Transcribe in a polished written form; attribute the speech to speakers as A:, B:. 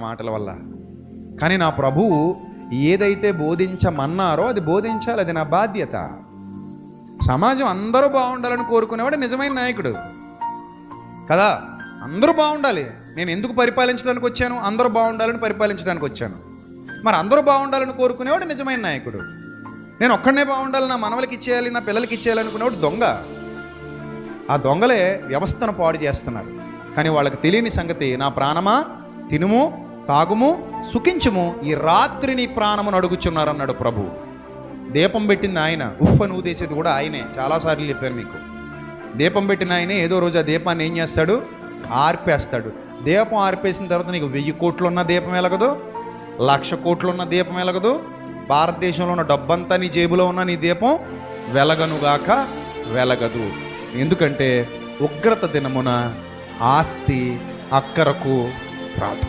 A: మాటల వల్ల. కానీ నా ప్రభువు ఏదైతే బోధించమన్నారో అది బోధించాలి, అది నా బాధ్యత. సమాజం అందరూ బాగుండాలని కోరుకునేవాడు నిజమైన నాయకుడు కదా. అందరూ బాగుండాలి. నేను ఎందుకు పరిపాలించడానికి వచ్చాను? అందరూ బాగుండాలని పరిపాలించడానికి వచ్చాను. మరి అందరూ బాగుండాలని కోరుకునేవాడు నిజమైన నాయకుడు. నేను ఒక్కడనే బాగుండాలి, నా మనవలకి ఇచ్చేయాలి, నా పిల్లలకి ఇచ్చేయాలి అనుకునేవాడు దొంగ. ఆ దొంగలే వ్యవస్థను పాడు చేస్తున్నారు. కానీ వాళ్ళకి తెలియని సంగతి, నా ప్రాణమా తినుము తాగుము సుఖించుము, ఈ రాత్రి నీ ప్రాణమును అడుగుచున్నారు అన్నాడు ప్రభు. దీపం పెట్టింది ఆయన, ఉఫ్ఫను ఊదేసేది కూడా ఆయనే. చాలాసార్లు చెప్పాను మీకు. దీపం పెట్టిన ఆయనే ఏదో రోజు ఆ దీపాన్ని ఏం చేస్తాడు? ఆర్పేస్తాడు. దీపం ఆర్పేసిన తర్వాత నీకు 1000 కోట్లు ఉన్న దీపం వెలగదు, 1,00,000 కోట్లు ఉన్న దీపం వెలగదు, భారతదేశంలో ఉన్న డబ్బంతా నీ జేబులో ఉన్న నీ దీపం వెలగనుగాక వెలగదు. ఎందుకంటే ఉగ్రత దినమున ఆస్తి అక్కరకు రాదు.